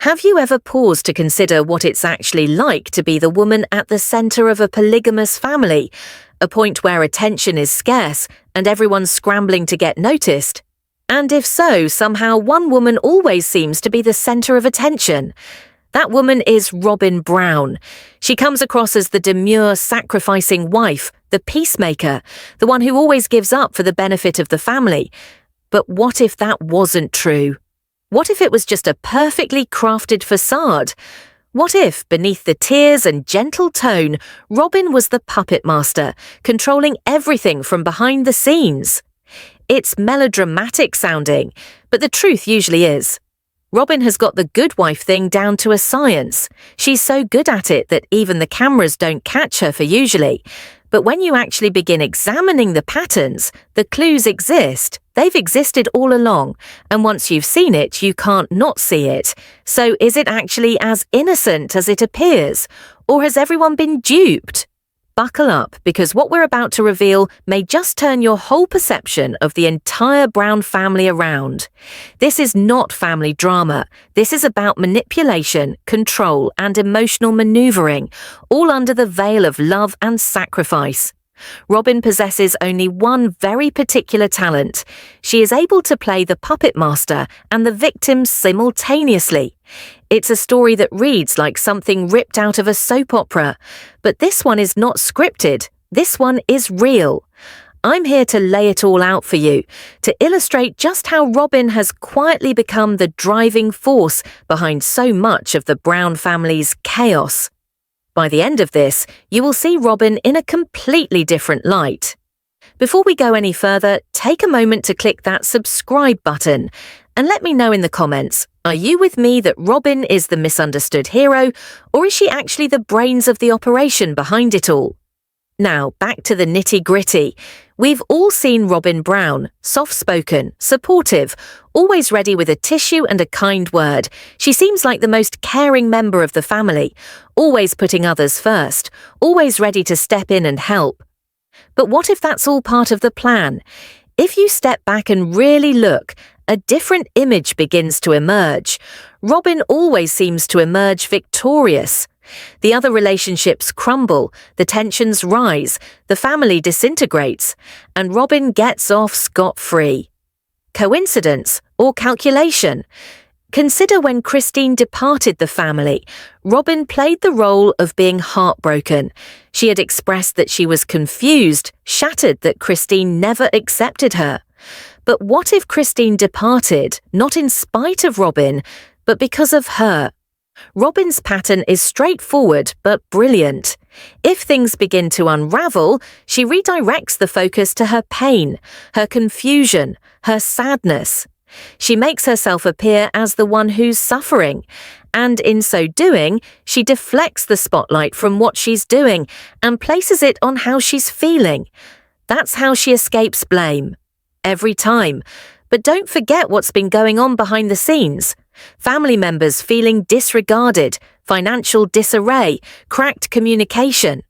Have you ever paused to consider what it's actually like to be the woman at the center of a polygamous family, a point where attention is scarce and everyone's scrambling to get noticed? And if so, somehow one woman always seems to be the center of attention. That woman is Robyn Brown. She comes across as the demure, sacrificing wife, the peacemaker, the one who always gives up for the benefit of the family. But what if that wasn't true? What if it was just a perfectly crafted facade? What if, beneath the tears and gentle tone, Robyn was the puppet master, controlling everything from behind the scenes? It's melodramatic sounding, but the truth usually is. Robyn has got the good wife thing down to a science. She's so good at it that even the cameras don't catch her for usually. But when you actually begin examining the patterns, the clues exist. They've existed all along, and once you've seen it, you can't not see it. So is it actually as innocent as it appears? Or has everyone been duped? Buckle up, because what we're about to reveal may just turn your whole perception of the entire Brown family around. This is not family drama. This is about manipulation, control, and emotional maneuvering, all under the veil of love and sacrifice. Robyn possesses only one very particular talent. She is able to play the puppet master and the victim simultaneously. It's a story that reads like something ripped out of a soap opera, but this one is not scripted. This one is real. I'm here to lay it all out for you, to illustrate just how Robyn has quietly become the driving force behind so much of the Brown family's chaos. By the end of this, you will see Robyn in a completely different light. Before we go any further, take a moment to click that subscribe button and let me know in the comments, are you with me that Robyn is the misunderstood hero, or is she actually the brains of the operation behind it all? Now, back to the nitty-gritty. We've all seen Robyn Brown, soft-spoken, supportive, always ready with a tissue and a kind word. She seems like the most caring member of the family, always putting others first, always ready to step in and help. But what if that's all part of the plan? If you step back and really look, a different image begins to emerge. Robyn always seems to emerge victorious. The other relationships crumble, the tensions rise, the family disintegrates, and Robyn gets off scot-free. Coincidence or calculation? Consider when Christine departed the family. Robyn played the role of being heartbroken. She had expressed that she was confused, shattered that Christine never accepted her. But what if Christine departed, not in spite of Robyn, but because of her? Robyn's pattern is straightforward but brilliant. If things begin to unravel, she redirects the focus to her pain, her confusion, her sadness. She makes herself appear as the one who's suffering, and in so doing, she deflects the spotlight from what she's doing and places it on how she's feeling. That's how she escapes blame. Every time. But don't forget what's been going on behind the scenes. Family members feeling disregarded, financial disarray, cracked communication.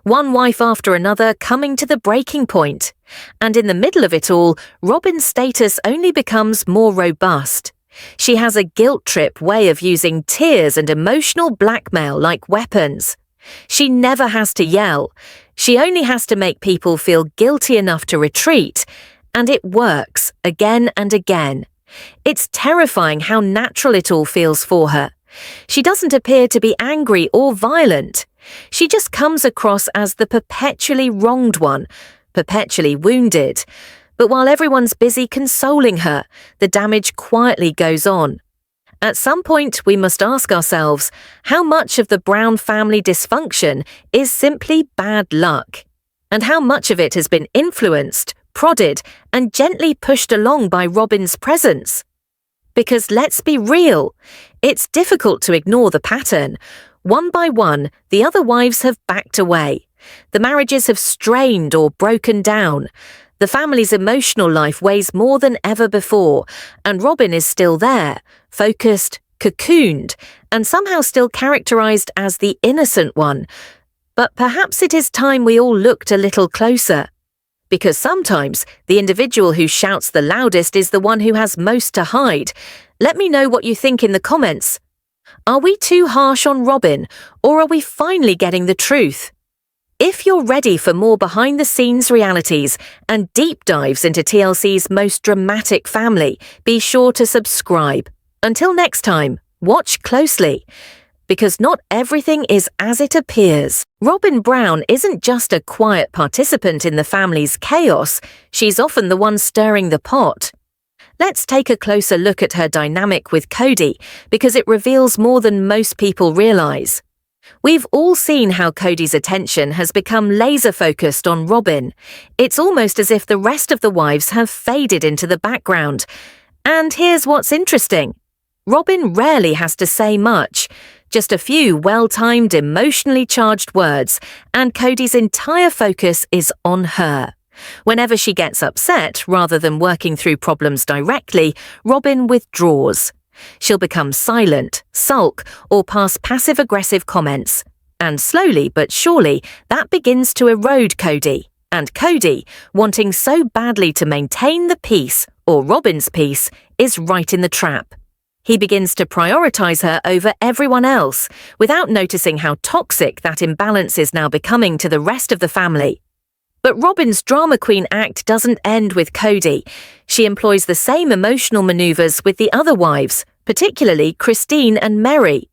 One wife after another coming to the breaking point. And in the middle of it all, Robyn's status only becomes more robust. She has a guilt trip way of using tears and emotional blackmail like weapons. She never has to yell. She only has to make people feel guilty enough to retreat. And it works again and again. It's terrifying how natural it all feels for her. She doesn't appear to be angry or violent. She just comes across as the perpetually wronged one, perpetually wounded. But while everyone's busy consoling her, the damage quietly goes on. At some point, we must ask ourselves, how much of the Brown family dysfunction is simply bad luck? And how much of it has been influenced, prodded, and gently pushed along by Robyn's presence? Because let's be real, it's difficult to ignore the pattern. One by one, the other wives have backed away. The marriages have strained or broken down. The family's emotional life weighs more than ever before, and Robyn is still there, focused, cocooned, and somehow still characterized as the innocent one. But perhaps it is time we all looked a little closer. Because sometimes the individual who shouts the loudest is the one who has most to hide. Let me know what you think in the comments. Are we too harsh on Robyn, or are we finally getting the truth? If you're ready for more behind-the-scenes realities and deep dives into TLC's most dramatic family, be sure to subscribe. Until next time, watch closely, because not everything is as it appears. Robyn Brown isn't just a quiet participant in the family's chaos, she's often the one stirring the pot. Let's take a closer look at her dynamic with Kody, because it reveals more than most people realize. We've all seen how Kody's attention has become laser-focused on Robyn. It's almost as if the rest of the wives have faded into the background. And here's what's interesting. Robyn rarely has to say much, just a few well-timed, emotionally charged words, and Kody's entire focus is on her. Whenever she gets upset, rather than working through problems directly, Robyn withdraws. She'll become silent, sulk, or pass passive-aggressive comments. And slowly but surely, that begins to erode Kody. And Kody, wanting so badly to maintain the peace, or Robyn's peace, is right in the trap. He begins to prioritize her over everyone else, without noticing how toxic that imbalance is now becoming to the rest of the family. But Robyn's drama queen act doesn't end with Kody. She employs the same emotional maneuvers with the other wives, particularly Christine and Meri.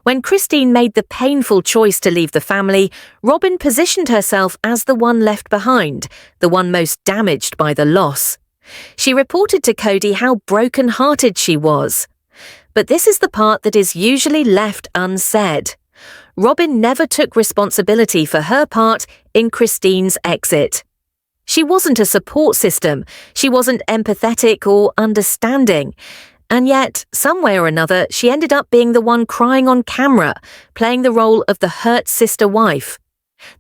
When Christine made the painful choice to leave the family, Robyn positioned herself as the one left behind, the one most damaged by the loss. She reported to Kody how broken-hearted she was. But this is the part that is usually left unsaid. Robyn never took responsibility for her part in Christine's exit. She wasn't a support system, she wasn't empathetic or understanding. And yet, some way or another, she ended up being the one crying on camera, playing the role of the hurt sister wife.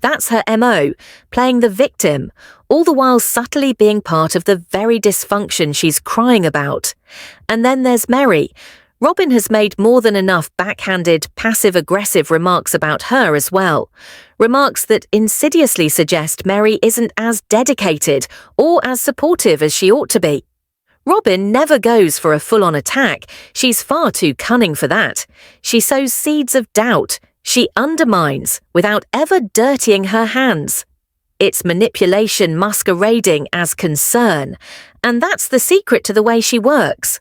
That's her MO, playing the victim, all the while subtly being part of the very dysfunction she's crying about. And then there's Meri. Robyn has made more than enough backhanded, passive-aggressive remarks about her as well. Remarks that insidiously suggest Meri isn't as dedicated or as supportive as she ought to be. Robyn never goes for a full-on attack. She's far too cunning for that. She sows seeds of doubt. She undermines without ever dirtying her hands. It's manipulation masquerading as concern. And that's the secret to the way she works.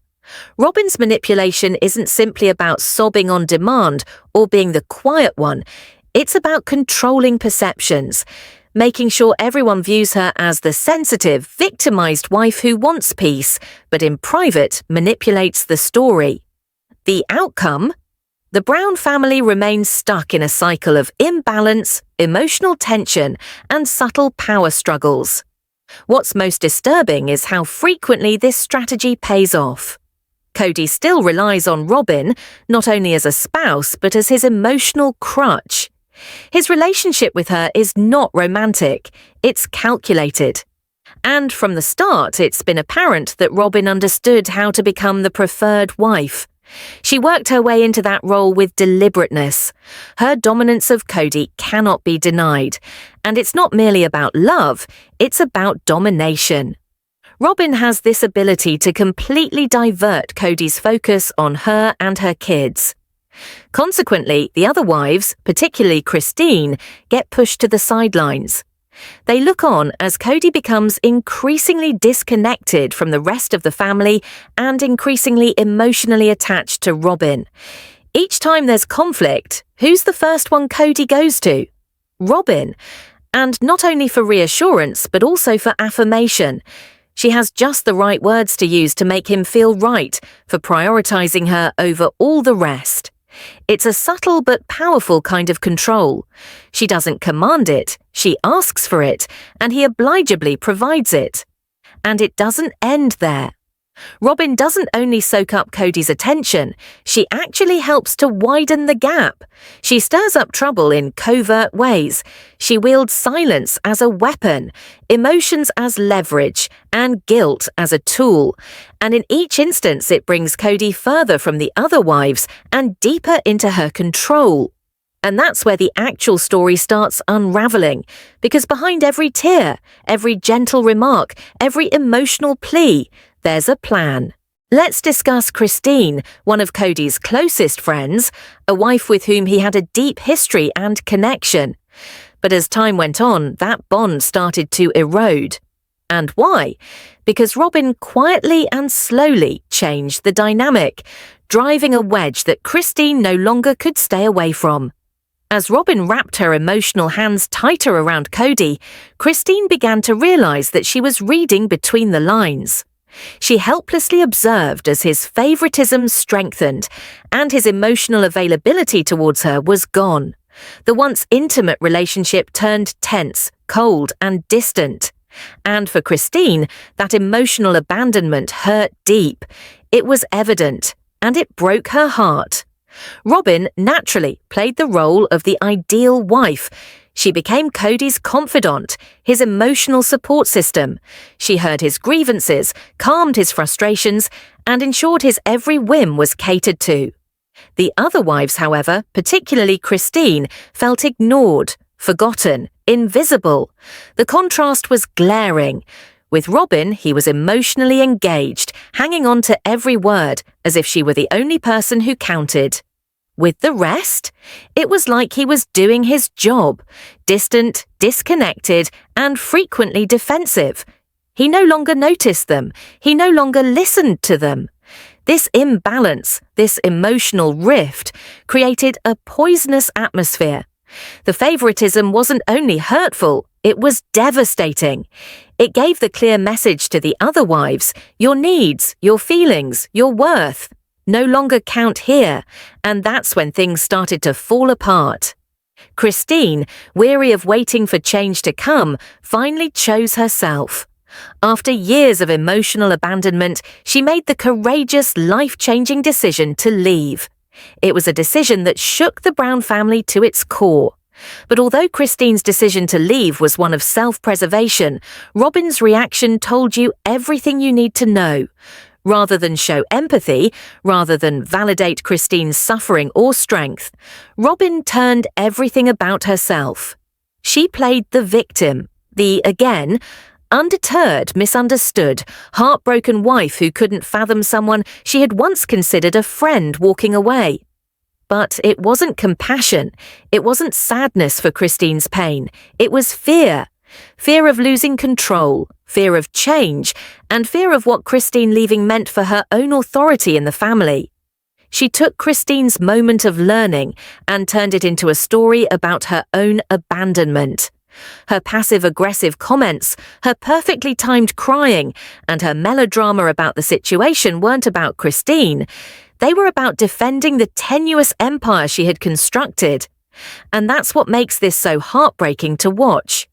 Robyn's manipulation isn't simply about sobbing on demand or being the quiet one. It's about controlling perceptions, making sure everyone views her as the sensitive, victimized wife who wants peace, but in private manipulates the story. The outcome? The Brown family remains stuck in a cycle of imbalance, emotional tension, and subtle power struggles. What's most disturbing is how frequently this strategy pays off. Kody still relies on Robyn, not only as a spouse, but as his emotional crutch. His relationship with her is not romantic, it's calculated. And from the start, it's been apparent that Robyn understood how to become the preferred wife. She worked her way into that role with deliberateness. Her dominance of Kody cannot be denied. And it's not merely about love, it's about domination. Robyn has this ability to completely divert Kody's focus on her and her kids. Consequently, the other wives, particularly Christine, get pushed to the sidelines. They look on as Kody becomes increasingly disconnected from the rest of the family and increasingly emotionally attached to Robyn. Each time there's conflict, who's the first one Kody goes to? Robyn. And not only for reassurance, but also for affirmation. She has just the right words to use to make him feel right, for prioritizing her over all the rest. It's a subtle but powerful kind of control. She doesn't command it, she asks for it, and he obligably provides it. And it doesn't end there. Robyn doesn't only soak up Kody's attention, she actually helps to widen the gap. She stirs up trouble in covert ways. She wields silence as a weapon, emotions as leverage, and guilt as a tool. And in each instance, it brings Kody further from the other wives and deeper into her control. And that's where the actual story starts unraveling, because behind every tear, every gentle remark, every emotional plea, there's a plan. Let's discuss Christine, one of Kody's closest friends, a wife with whom he had a deep history and connection. But as time went on, that bond started to erode. And why? Because Robyn quietly and slowly changed the dynamic, driving a wedge that Christine no longer could stay away from. As Robyn wrapped her emotional hands tighter around Kody, Christine began to realize that she was reading between the lines. She helplessly observed as his favoritism strengthened and his emotional availability towards her was gone. The once intimate relationship turned tense, cold, and distant. And for Christine, that emotional abandonment hurt deep. It was evident, and it broke her heart. Robyn naturally played the role of the ideal wife. She became Kody's confidant, his emotional support system. She heard his grievances, calmed his frustrations, and ensured his every whim was catered to. The other wives, however, particularly Christine, felt ignored, forgotten, invisible. The contrast was glaring. With Robyn, he was emotionally engaged, hanging on to every word as if she were the only person who counted. With the rest, it was like he was doing his job, distant, disconnected, and frequently defensive. He no longer noticed them. He no longer listened to them. This imbalance, this emotional rift, created a poisonous atmosphere. The favoritism wasn't only hurtful, it was devastating. It gave the clear message to the other wives, your needs, your feelings, your worth no longer count here, and that's when things started to fall apart. Christine, weary of waiting for change to come, finally chose herself. After years of emotional abandonment, she made the courageous, life-changing decision to leave. It was a decision that shook the Brown family to its core. But although Christine's decision to leave was one of self-preservation, Robyn's reaction told you everything you need to know. Rather than show empathy, rather than validate Christine's suffering or strength, Robyn turned everything about herself. She played the victim, the, again, undeterred, misunderstood, heartbroken wife who couldn't fathom someone she had once considered a friend walking away. But it wasn't compassion, it wasn't sadness for Christine's pain, it was fear. Fear of losing control, fear of change, and fear of what Christine leaving meant for her own authority in the family. She took Christine's moment of learning and turned it into a story about her own abandonment. Her passive-aggressive comments, her perfectly timed crying, and her melodrama about the situation weren't about Christine. They were about defending the tenuous empire she had constructed. And that's what makes this so heartbreaking to watch.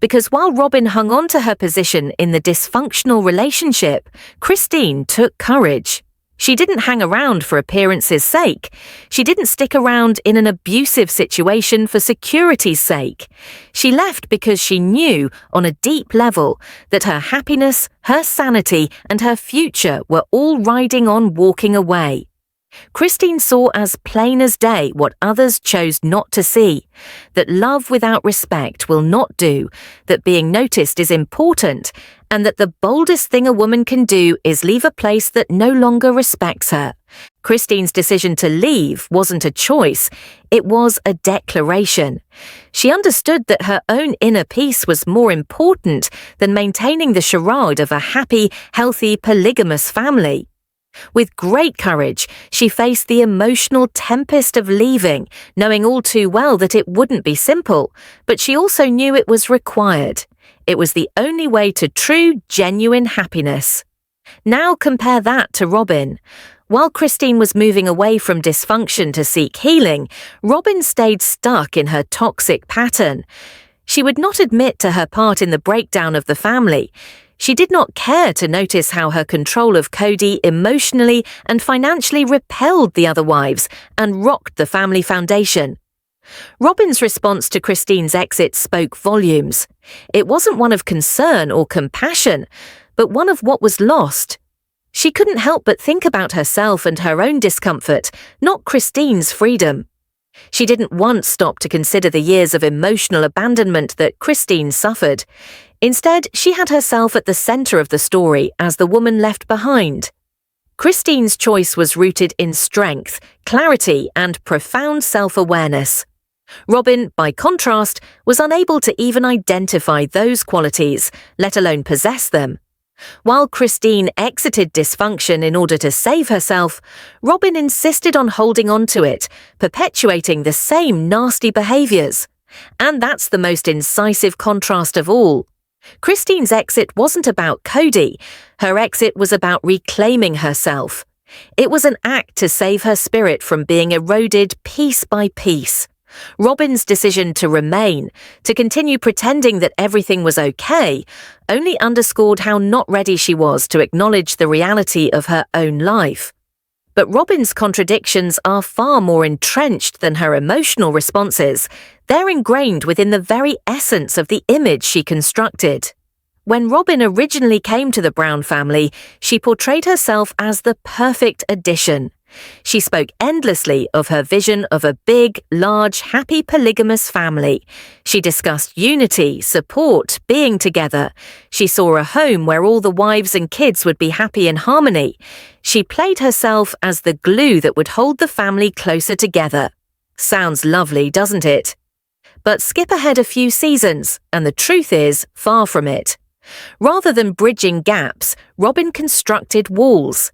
Because while Robyn hung on to her position in the dysfunctional relationship, Christine took courage. She didn't hang around for appearance's sake. She didn't stick around in an abusive situation for security's sake. She left because she knew, on a deep level, that her happiness, her sanity, and her future were all riding on walking away. Christine saw as plain as day what others chose not to see, that love without respect will not do, that being noticed is important, and that the boldest thing a woman can do is leave a place that no longer respects her. Christine's decision to leave wasn't a choice, it was a declaration. She understood that her own inner peace was more important than maintaining the charade of a happy, healthy, polygamous family. With great courage, she faced the emotional tempest of leaving, knowing all too well that it wouldn't be simple, but she also knew it was required. It was the only way to true, genuine happiness. Now compare that to Robyn. While Christine was moving away from dysfunction to seek healing, Robyn stayed stuck in her toxic pattern. She would not admit to her part in the breakdown of the family. She did not care to notice how her control of Kody emotionally and financially repelled the other wives and rocked the family foundation. Robyn's response to Christine's exit spoke volumes. It wasn't one of concern or compassion, but one of what was lost. She couldn't help but think about herself and her own discomfort, not Christine's freedom. She didn't once stop to consider the years of emotional abandonment that Christine suffered. Instead, she had herself at the center of the story as the woman left behind. Christine's choice was rooted in strength, clarity, and profound self-awareness. Robyn, by contrast, was unable to even identify those qualities, let alone possess them. While Christine exited dysfunction in order to save herself, Robyn insisted on holding on to it, perpetuating the same nasty behaviors. And that's the most incisive contrast of all. Christine's exit wasn't about Kody. Her exit was about reclaiming herself. It was an act to save her spirit from being eroded piece by piece. Robyn's decision to remain, to continue pretending that everything was okay, only underscored how not ready she was to acknowledge the reality of her own life. But Robyn's contradictions are far more entrenched than her emotional responses. They're ingrained within the very essence of the image she constructed. When Robyn originally came to the Brown family, she portrayed herself as the perfect addition. She spoke endlessly of her vision of a big, large, happy polygamous family. She discussed unity, support, being together. She saw a home where all the wives and kids would be happy in harmony. She played herself as the glue that would hold the family closer together. Sounds lovely, doesn't it? But skip ahead a few seasons, and the truth is, far from it. Rather than bridging gaps, Robyn constructed walls.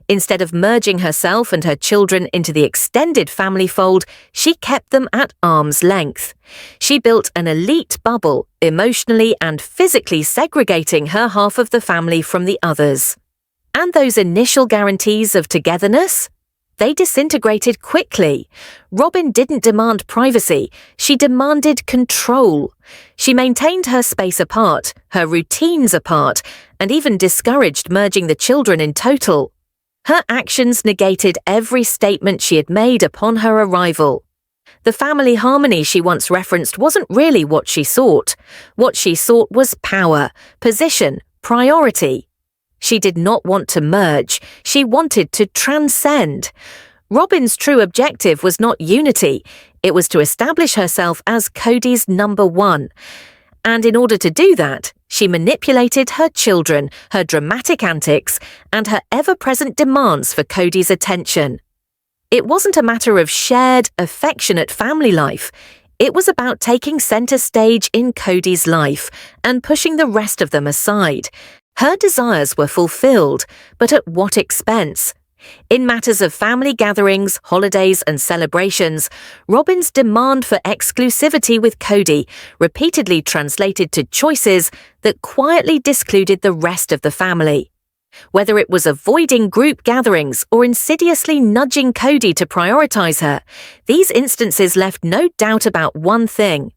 Instead of merging herself and her children into the extended family fold, she kept them at arm's length. She built an elite bubble, emotionally and physically segregating her half of the family from the others. And those initial guarantees of togetherness? They disintegrated quickly. Robyn didn't demand privacy, she demanded control. She maintained her space apart, her routines apart, and even discouraged merging the children in total. Her actions negated every statement she had made upon her arrival. The family harmony she once referenced wasn't really what she sought. What she sought was power, position, priority. She did not want to merge, she wanted to transcend. Robyn's true objective was not unity, it was to establish herself as Kody's number one. And in order to do that, she manipulated her children, her dramatic antics, and her ever-present demands for Kody's attention. It wasn't a matter of shared, affectionate family life. It was about taking center stage in Kody's life and pushing the rest of them aside. Her desires were fulfilled, but at what expense? In matters of family gatherings, holidays, and celebrations, Robyn's demand for exclusivity with Kody repeatedly translated to choices that quietly discluded the rest of the family. Whether it was avoiding group gatherings or insidiously nudging Kody to prioritize her, these instances left no doubt about one thing.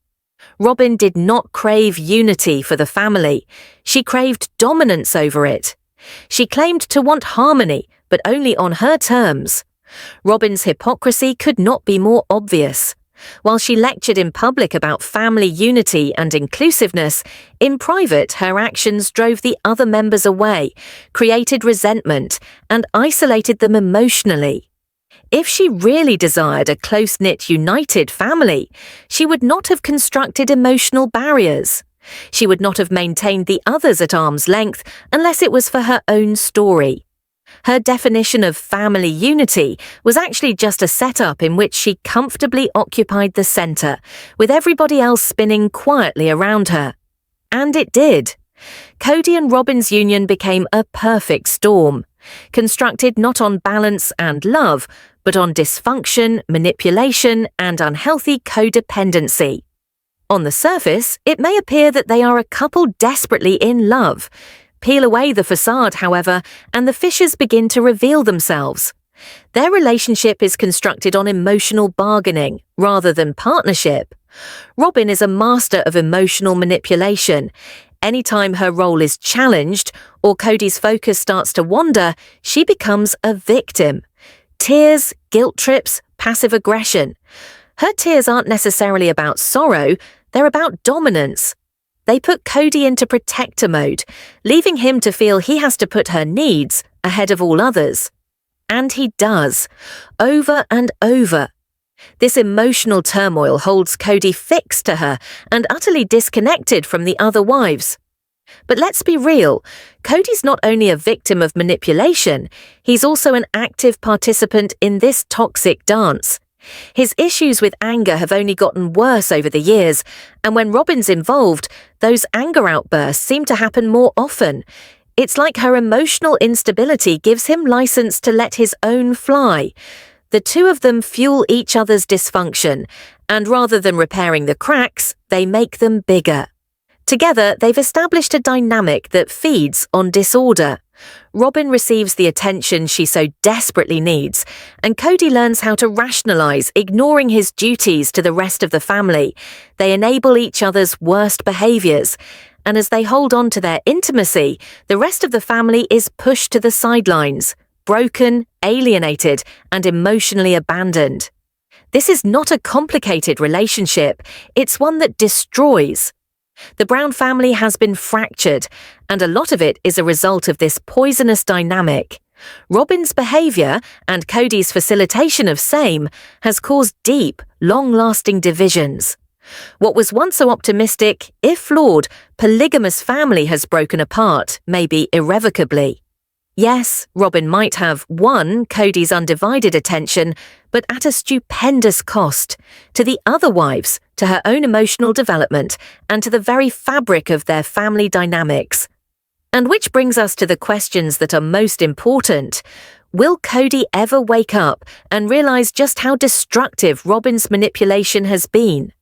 Robyn did not crave unity for the family. She craved dominance over it. She claimed to want harmony, but only on her terms. Robyn's hypocrisy could not be more obvious. While she lectured in public about family unity and inclusiveness, in private her actions drove the other members away, created resentment, and isolated them emotionally. If she really desired a close-knit, united family, she would not have constructed emotional barriers. She would not have maintained the others at arm's length unless it was for her own story. Her definition of family unity was actually just a setup in which she comfortably occupied the center, with everybody else spinning quietly around her. And it did. Kody and Robyn's union became a perfect storm, constructed not on balance and love, but on dysfunction, manipulation, and unhealthy codependency. On the surface, it may appear that they are a couple desperately in love. Peel away the facade, however, and the fissures begin to reveal themselves. Their relationship is constructed on emotional bargaining rather than partnership. Robyn is a master of emotional manipulation. Anytime her role is challenged or Kody's focus starts to wander, she becomes a victim. Tears, guilt trips, passive aggression. Her tears aren't necessarily about sorrow, they're about dominance. They put Kody into protector mode, leaving him to feel he has to put her needs ahead of all others. And he does, over and over. This emotional turmoil holds Kody fixed to her and utterly disconnected from the other wives. But let's be real, Kody's not only a victim of manipulation, he's also an active participant in this toxic dance. His issues with anger have only gotten worse over the years, and when Robyn's involved, those anger outbursts seem to happen more often. It's like her emotional instability gives him license to let his own fly. The two of them fuel each other's dysfunction, and rather than repairing the cracks, they make them bigger. Together, they've established a dynamic that feeds on disorder. Robyn receives the attention she so desperately needs, and Kody learns how to rationalize ignoring his duties to the rest of the family. They enable each other's worst behaviors, and as they hold on to their intimacy, the rest of the family is pushed to the sidelines, broken, alienated, and emotionally abandoned. This is not a complicated relationship, it's one that destroys. The Brown family has been fractured, and a lot of it is a result of this poisonous dynamic. Robyn's behavior and Kody's facilitation of same has caused deep, long-lasting divisions. What was once so optimistic, if flawed, polygamous family has broken apart, maybe irrevocably. Yes, Robyn might have won Kody's undivided attention, but at a stupendous cost to the other wives, to her own emotional development, and to the very fabric of their family dynamics. And which brings us to the questions that are most important. Will Kody ever wake up and realize just how destructive Robyn's manipulation has been?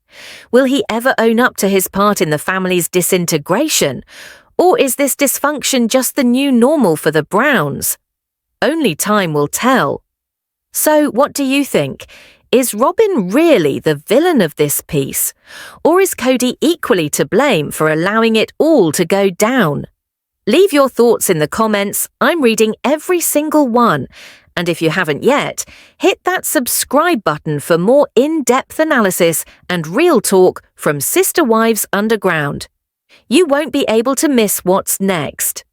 Will he ever own up to his part in the family's disintegration? Or is this dysfunction just the new normal for the Browns? Only time will tell. So what do you think? Is Robyn really the villain of this piece? Or is Kody equally to blame for allowing it all to go down? Leave your thoughts in the comments. I'm reading every single one. And if you haven't yet, hit that subscribe button for more in-depth analysis and real talk from Sister Wives Underground. You won't be able to miss what's next.